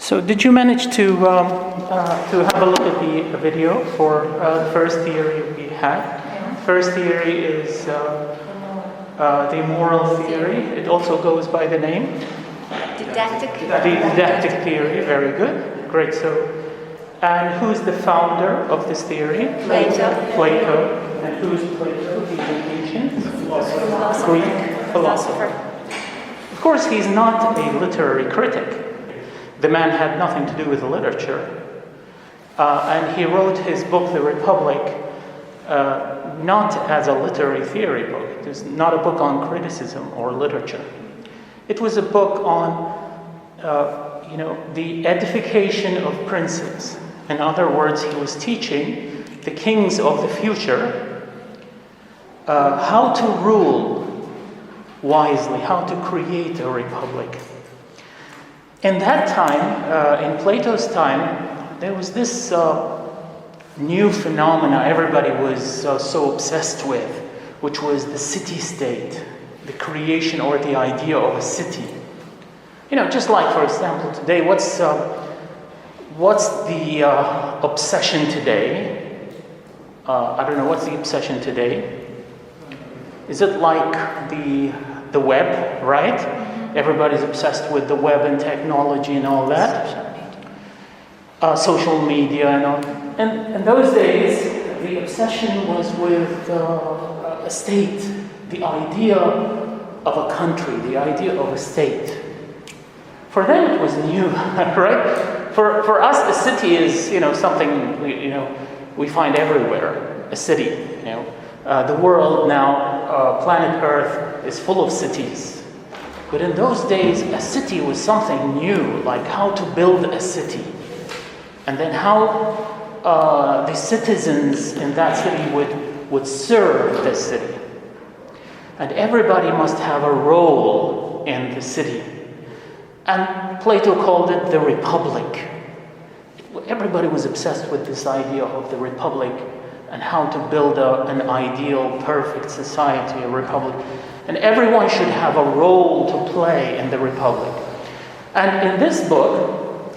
So did you manage to have a look at the video for the first theory we had? Yeah. First theory is the moral theory. It also goes by the name? Didactic. The didactic theory, very good. Great. So, and who's the founder of this theory? Plato. And who's Plato? He's an ancient Greek philosopher. Of course, he's not a literary critic. The man had nothing to do with literature. And he wrote his book, The Republic, not as a literary theory book. It was not a book on criticism or literature. It was a book on, the edification of princes. In other words, he was teaching the kings of the future how to rule wisely, how to create a republic. In that time, in Plato's time, there was this new phenomena everybody was so obsessed with, which was the city-state, the creation or the idea of a city. Just like, for example, today, what's the obsession today? I don't know, what's the obsession today? Is it like the web, right? Everybody's obsessed with the web and technology and all that. Social media and all. And in those days, the obsession was with a state, the idea of a country, the idea of a state. For them, it was new, right? For us, a city is, something we find everywhere. A city, the world now, planet Earth, is full of cities. But in those days, a city was something new, like how to build a city. And then how the citizens in that city would serve the city. And everybody must have a role in the city. And Plato called it the Republic. Everybody was obsessed with this idea of the Republic and how to build an ideal, perfect society, a republic. And everyone should have a role to play in the republic. And in this book,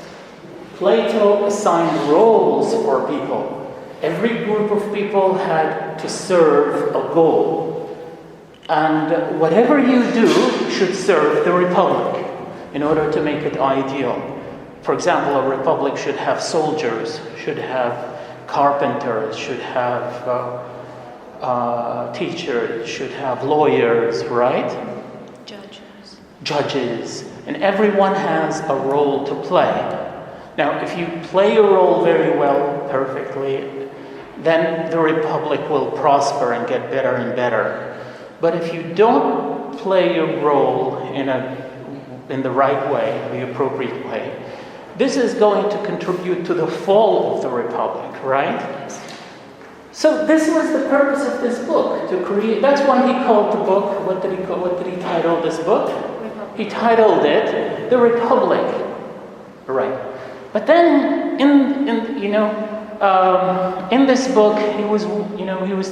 Plato assigned roles for people. Every group of people had to serve a goal. And whatever you do should serve the republic in order to make it ideal. For example, a republic should have soldiers, should have carpenters, should have teachers, should have lawyers, right? Judges. And everyone has a role to play. Now, if you play your role very well, perfectly, then the republic will prosper and get better and better. But if you don't play your role in the right way, the appropriate way, this is going to contribute to the fall of the republic, right? Yes. So this was the purpose of this book, to create. That's why he called the book. What did he title this book? Republic. He titled it The Republic, right? But then in this book, he was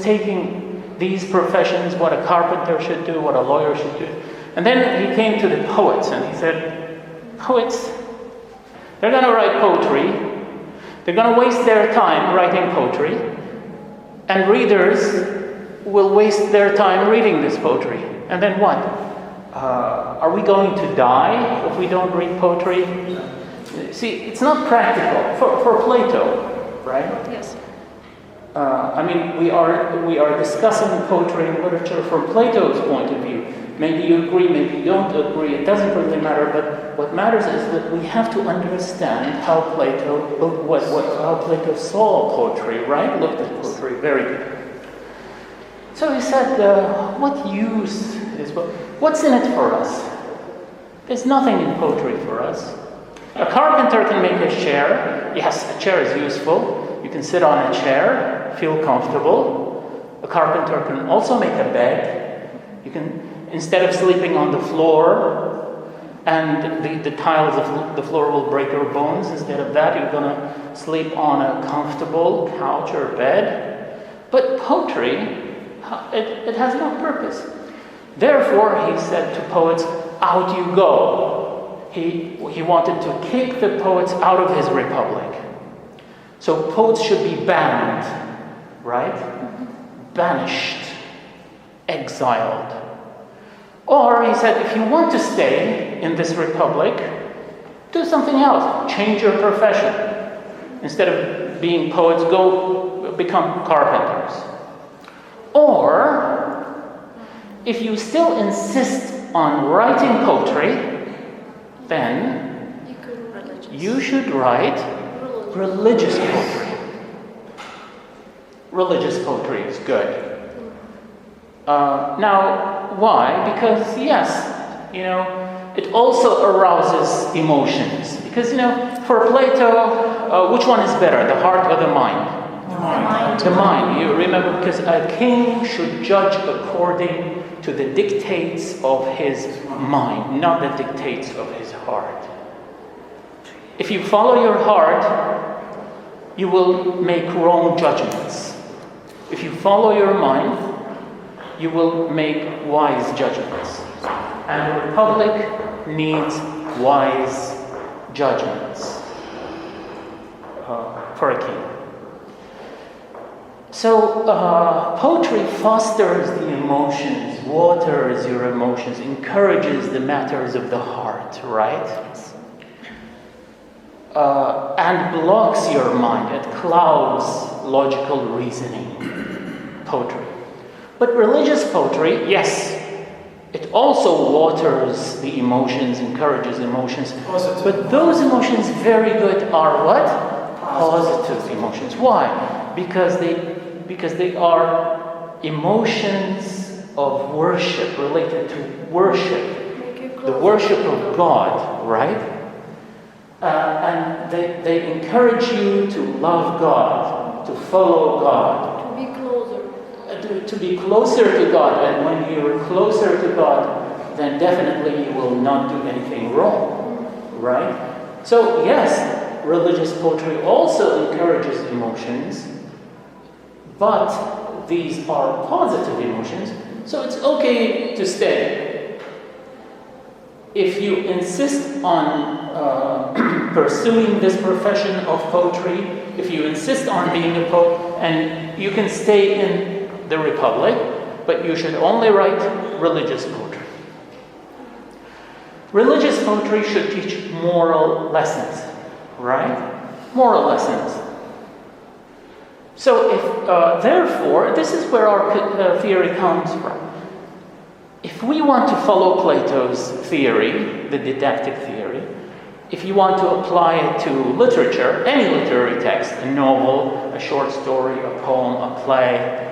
taking these professions, what a carpenter should do, what a lawyer should do, and then he came to the poets, and he said, poets, they're going to write poetry. They're going to waste their time writing poetry. And readers will waste their time reading this poetry. And then what? Are we going to die if we don't read poetry? See, it's not practical for Plato, right? Yes. We are discussing poetry and literature from Plato's point of view. Maybe you agree, maybe you don't agree. It doesn't really matter. But what matters is that we have to understand how Plato saw poetry, right? Looked at poetry. Very good. So he said, "What use is what's in it for us? There's nothing in poetry for us. A carpenter can make a chair. Yes, a chair is useful. You can sit on a chair, feel comfortable. A carpenter can also make a bed. You can." Instead of sleeping on the floor and the tiles of the floor will break your bones, instead of that, you're going to sleep on a comfortable couch or bed. But poetry, it has no purpose. Therefore, he said to poets, out you go. he wanted to kick the poets out of his republic. So poets should be banned, right? Banished, exiled. Or he said, if you want to stay in this republic, do something else. Change your profession. Instead of being poets, go become carpenters. Or, if you still insist on writing poetry, then you should write religious poetry. Religious poetry is good. Now, why? Because, yes, it also arouses emotions. Because, for Plato, which one is better, the heart or the mind? The mind. The mind. You remember, because a king should judge according to the dictates of his mind, not the dictates of his heart. If you follow your heart, you will make wrong judgments. If you follow your mind, you will make wise judgments. And the republic needs wise judgments for a king. So poetry fosters the emotions, waters your emotions, encourages the matters of the heart, right? And blocks your mind. It clouds logical reasoning. Poetry. But religious poetry, yes, it also waters the emotions, encourages emotions. Positive. But those emotions, very good, are what? Positive emotions. Why? Because they are emotions of worship, related to worship, the worship of God, right? And they encourage you to love God, to follow God. To be closer. To be closer to God. And when you're closer to God, then definitely you will not do anything wrong, right? So yes, religious poetry also encourages emotions, but these are positive emotions, so it's okay to stay. If you insist on pursuing this profession of poetry, if you insist on being a poet, and you can stay in the republic, but you should only write religious poetry. Religious poetry should teach moral lessons, right? Moral lessons. So if, therefore, this is where our theory comes from. If we want to follow Plato's theory, the didactic theory, if you want to apply it to literature, any literary text, a novel, a short story, a poem, a play,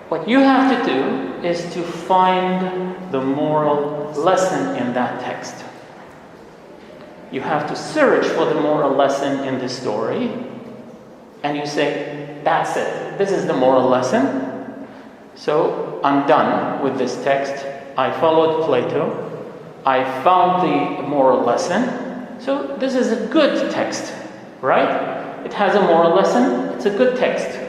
what you have to do is to find the moral lesson in that text. You have to search for the moral lesson in the story, and you say, that's it. This is the moral lesson. So I'm done with this text. I followed Plato. I found the moral lesson. So this is a good text, right? It has a moral lesson. It's a good text.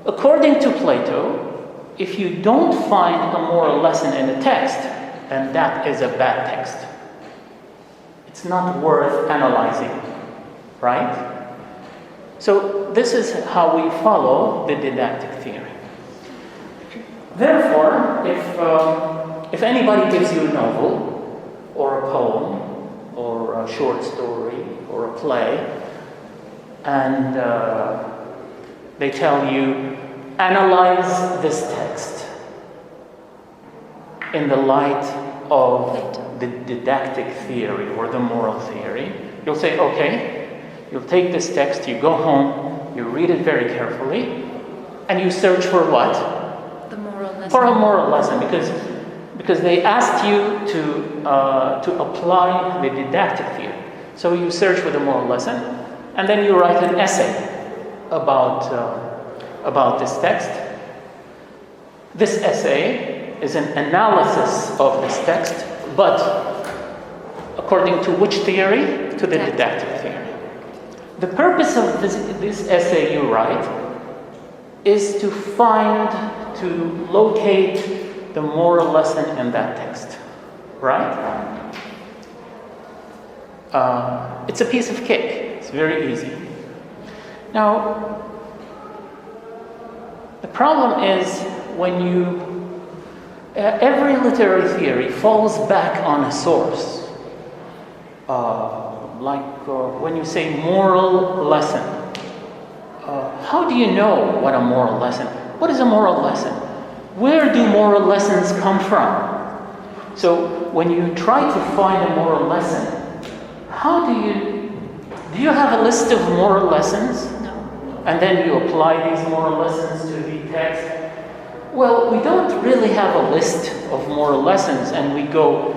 According to Plato, if you don't find a moral lesson in a text, then that is a bad text. It's not worth analyzing, right? So this is how we follow the didactic theory. Therefore, if anybody gives you a novel, or a poem, or a short story, or a play, and they tell you, analyze this text in the light of the didactic theory or the moral theory, you'll say, okay. You'll take this text, you go home, you read it very carefully, and you search for what? The moral lesson. For a moral lesson, because they asked you to apply the didactic theory. So you search for the moral lesson, and then you write an essay about this text. This essay is an analysis of this text, but according to which theory? To the didactic theory. The purpose of this essay you write is to locate the moral lesson in that text, right? It's a piece of cake. It's very easy. Now, the problem is when every literary theory falls back on a source. When you say moral lesson, how do you know what a moral lesson? What is a moral lesson? Where do moral lessons come from? So when you try to find a moral lesson, how do you have a list of moral lessons? No. And then you apply these moral lessons to the text? Well, we don't really have a list of moral lessons and we go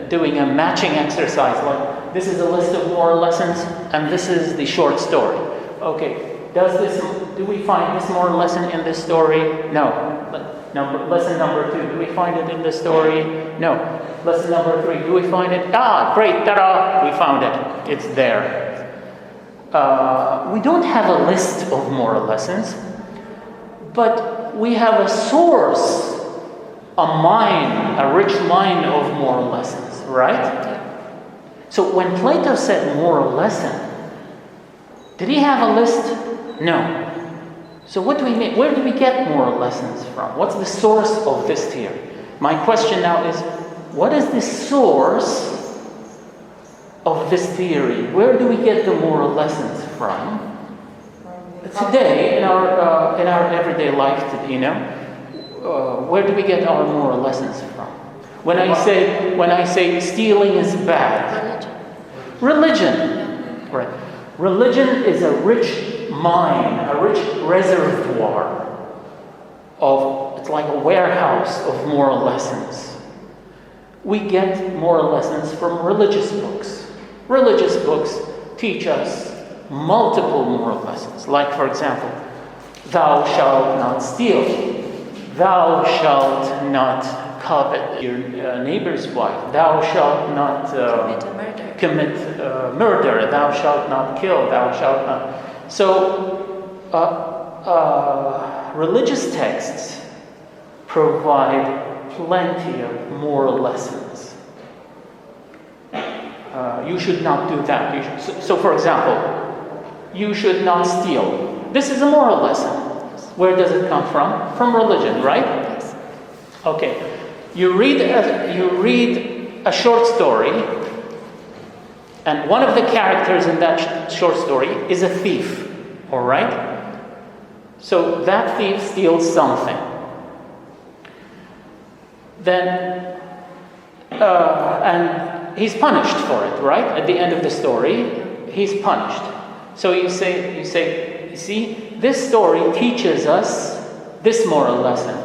doing a matching exercise like this is a list of moral lessons and this is the short story. Okay, do we find this moral lesson in this story? No. Lesson number 2, do we find it in this story? No. Lesson number 3, do we find it? Ah, great, ta-da, we found it. It's there. We don't have a list of moral lessons, but we have a source, a rich mine of moral lessons, right? So when Plato said moral lesson, did he have a list? No. So what do we mean? Where do we get moral lessons from? What's the source of this theory? My question now is, what is the source of this theory? Where do we get the moral lessons from? Today, in our everyday life, where do we get our moral lessons from? When I say stealing is bad, religion, right? Religion is a rich mine, a rich reservoir it's like a warehouse of moral lessons. We get moral lessons from religious books. Religious books teach us multiple moral lessons, like, for example, thou shalt not steal, thou shalt not covet your neighbor's wife, thou shalt not commit murder, thou shalt not kill, thou shalt not. So, religious texts provide plenty of moral lessons. You should not do that. So, for example, you should not steal. This is a moral lesson. Where does it come from? From religion, right? Yes. Okay. You read a short story, and one of the characters in that short story is a thief. All right? So that thief steals something. Then, and he's punished for it, right? At the end of the story, he's punished. So you see, this story teaches us this moral lesson.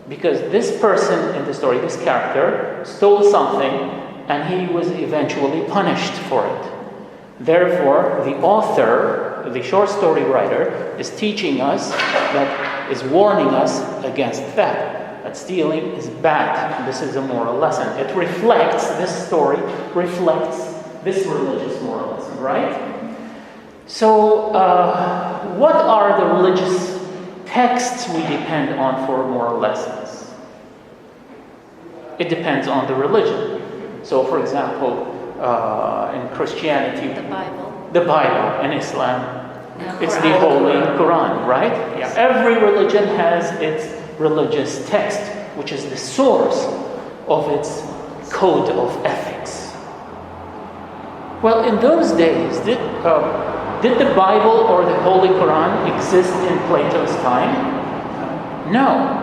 Because this person in the story, this character, stole something and he was eventually punished for it. Therefore, the author, the short story writer, is teaching us, is warning us against that stealing is bad. This is a moral lesson. This story reflects this religious moral lesson, right? So, what are the religious texts we depend on for moral lessons? It depends on the religion. So, for example, in Christianity, the Bible, in Islam, it's the Holy Quran, right? Yeah. Every religion has its religious text, which is the source of its code of ethics. Well, in those days, did the Bible or the Holy Quran exist in Plato's time? No.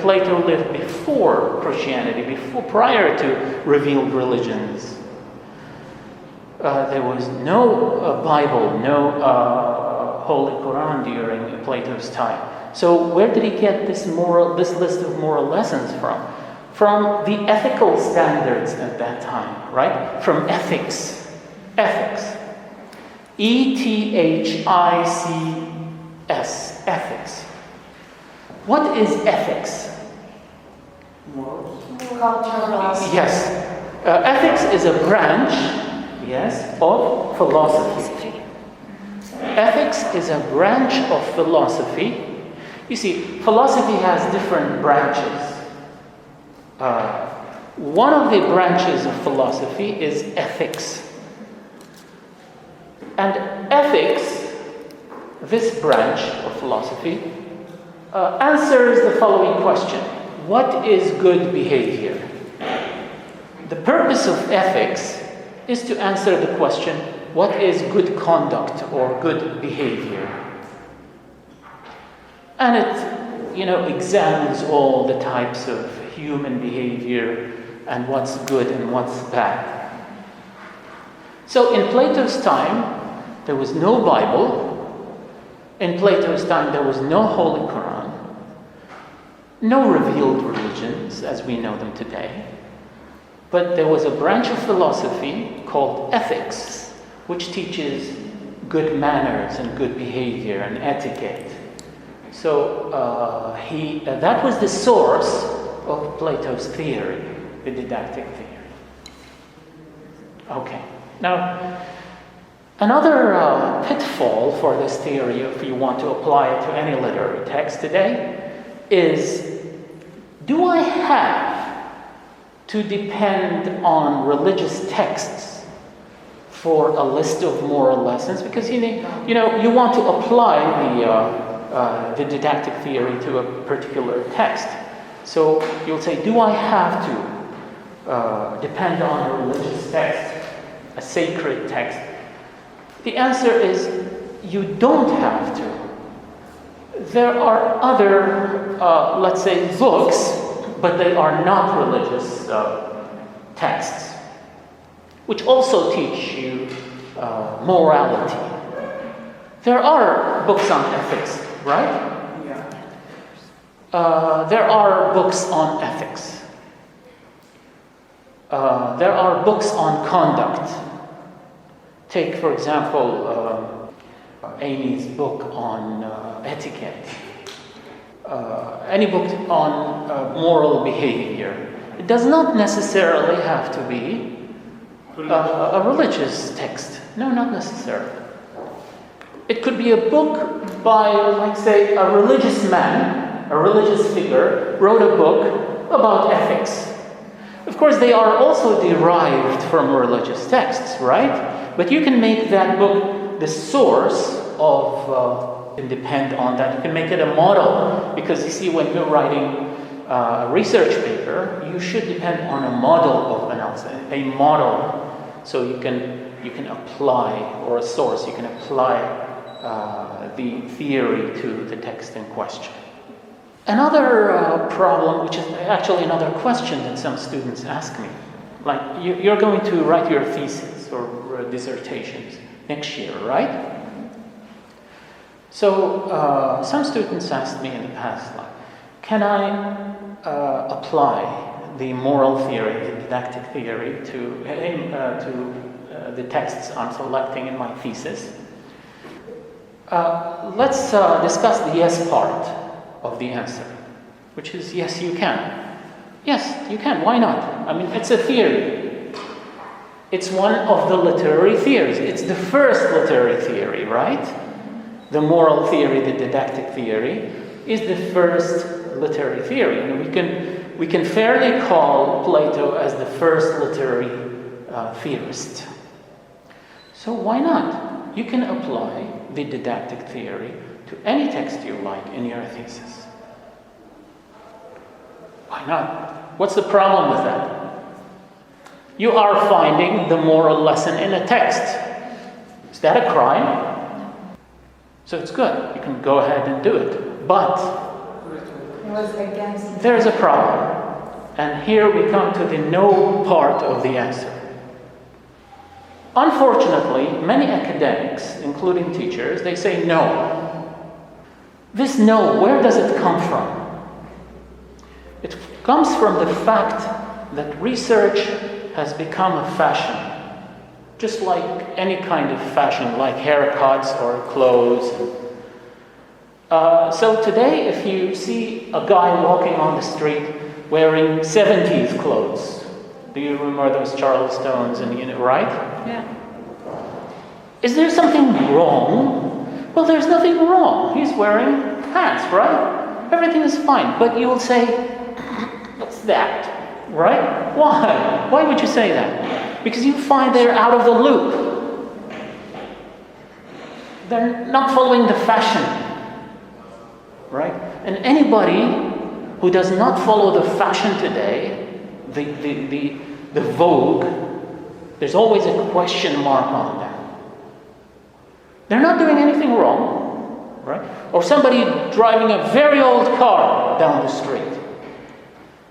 Plato lived before Christianity, prior to revealed religions. There was no Bible, no Holy Quran during Plato's time. So where did he get this list of moral lessons from? From the ethical standards at that time, right? From ethics. Ethics. E-T-H-I-C-S. Ethics. What is ethics? Morals. Yes. Ethics is a branch, of philosophy. Ethics is a branch of philosophy. You see, philosophy has different branches. One of the branches of philosophy is ethics. And ethics, this branch of philosophy, answers the following question: what is good behavior? The purpose of ethics is to answer the question, what is good conduct or good behavior? And it, examines all the types of human behavior and what's good and what's bad. So in Plato's time, there was no Bible. In Plato's time, there was no Holy Quran, no revealed religions as we know them today. But there was a branch of philosophy called ethics, which teaches good manners and good behavior and etiquette. So that was the source of Plato's theory, the didactic theory. Okay. Now, another pitfall for this theory, if you want to apply it to any literary text today, is, do I have to depend on religious texts for a list of moral lessons? Because you want to apply the didactic theory to a particular text. So you'll say, do I have to depend on a religious text, a sacred text? The answer is, you don't have to. There are other, let's say, books, but they are not religious texts, which also teach you morality. There are books on ethics, right? Yeah. There are books on ethics. There are books on conduct. Take, for example, Amy's book on etiquette. Any book on moral behavior. It does not necessarily have to be a religious text. No, not necessarily. It could be a book by, let's say, a religious man, a religious figure, wrote a book about ethics. Of course, they are also derived from religious texts, right? But you can make that book the source of, and depend on that. You can make it a model, because you see, when you're writing a research paper, you should depend on a model of analysis, a model, so you can apply, or a source, you can apply the theory to the text in question. Another problem, which is actually another question that some students ask me, like you're going to write your thesis or dissertations next year, right? So some students asked me in the past, like, can I apply the moral theory, the didactic theory, to the texts I'm selecting in my thesis? Let's discuss the yes part of the answer, which is yes, you can. Yes, you can. Why not? I mean, it's a theory. It's one of the literary theories. It's the first literary theory, right? The moral theory, the didactic theory, is the first literary theory. And we can fairly call Plato as the first literary theorist. So why not? You can apply the didactic theory to any text you like in your thesis. Why not? What's the problem with that? You are finding the moral lesson in a text. Is that a crime? So it's good. You can go ahead and do it. But there's a problem. And here we come to the no part of the answer. Unfortunately, many academics, including teachers, they say no. This no, where does it come from? It comes from the fact that research has become a fashion, just like any kind of fashion, like haircuts or clothes. So today, if you see a guy walking on the street wearing 70s clothes, do you remember those Charlestones and right? Yeah. Is there something wrong? Well, there's nothing wrong. He's wearing pants, right? Everything is fine. But you will say, what's that? Right? Why? Why would you say that? Because you find they're out of the loop. They're not following the fashion, right? And anybody who does not follow the fashion today, the vogue, there's always a question mark on them. They're not doing anything wrong, right? Or somebody driving a very old car down the street.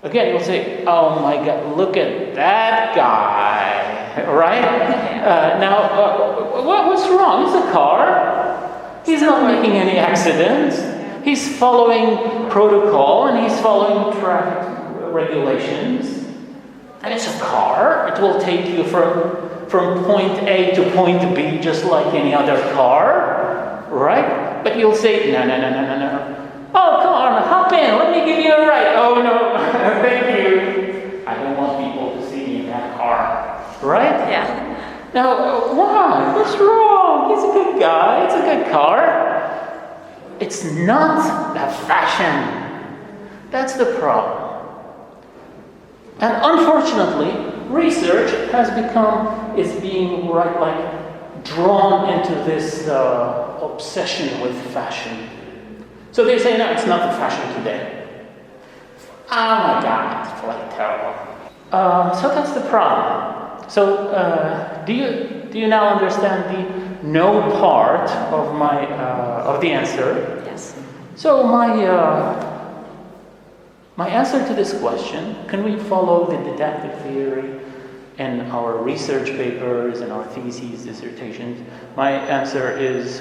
Again, you'll say, oh my God, look at that guy, right? What's wrong? It's a car. He's not making any accidents. He's following protocol and he's following traffic regulations. And it's a car. It will take you from point A to point B just like any other car, right? But you'll say, no. Oh, come on, hop in. Let me give you a ride. Oh, no, thank you. I don't want people to see me in that car, right? Yeah. Now, why? What's wrong? He's a good guy. It's a good car. It's not a fashion. That's the problem. And unfortunately, research is being drawn into this obsession with fashion. So they say, no, it's not the fashion today. Oh my God, it's Plato. So that's the problem. So do you now understand the no part of the answer? Yes. So my answer to this question, can we follow the didactic theory in our research papers and our theses, dissertations? My answer is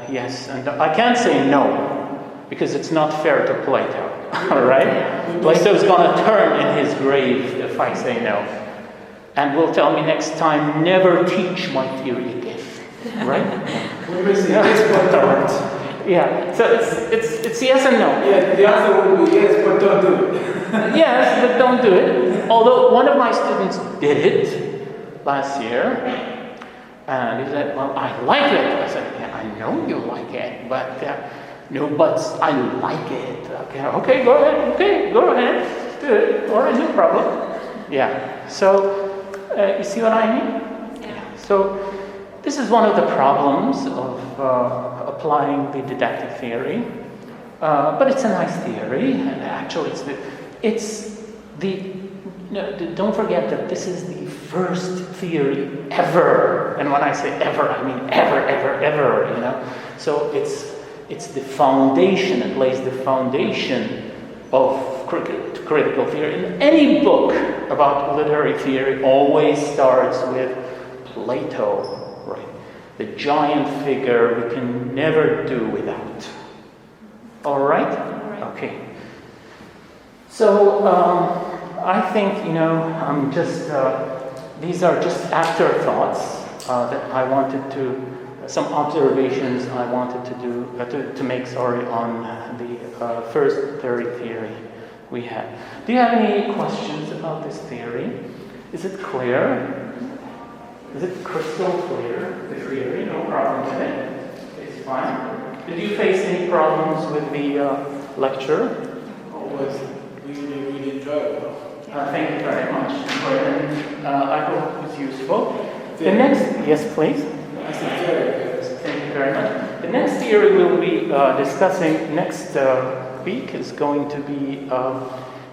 yes. And I can't say no, because it's not fair to Plato, all right? Plato's going to turn in his grave if I say no. And will tell me next time, never teach my theory again, right? Yeah, so it's yes and no. Yeah, the answer would be yes, but don't do it. Yes, but don't do it. Although one of my students did it last year, and he said, well, I like it. I said, yeah, I know you like it, but no buts, I like it. Okay, go ahead. Okay, go ahead. Do it. All right, no problem. Yeah, so you see what I mean? Yeah. So this is one of the problems of applying the didactic theory, but it's a nice theory, and actually don't forget that this is the first theory ever, and when I say ever, I mean ever, you know. So it's the foundation, it lays the foundation of critical theory. And any book about literary theory always starts with Plato, right? The giant figure we can never do without. All right? Okay. So I think, these are just afterthoughts that I wanted to, some observations I wanted to do, to make, on the first theory we had. Do you have any questions about this theory? Is it clear? Is it crystal clear, the theory? No problem with it. It's fine. Did you face any problems with the lecture? Always really enjoyable. Thank you very much. I hope it was useful. The next, yes, please. Thank you very much. The next theory we'll be discussing next week is going to be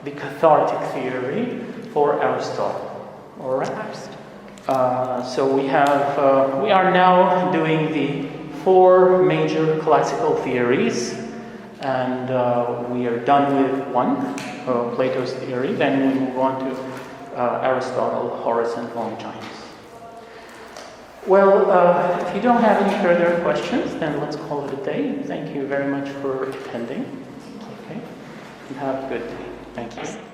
the cathartic theory for Aristotle. All right. So we are now doing the 4 major classical theories, and we are done with one, Plato's theory. Then we move on to Aristotle, Horace, and Longinus. Well, if you don't have any further questions, then let's call it a day. Thank you very much for attending. Okay, and have a good day. Thank you.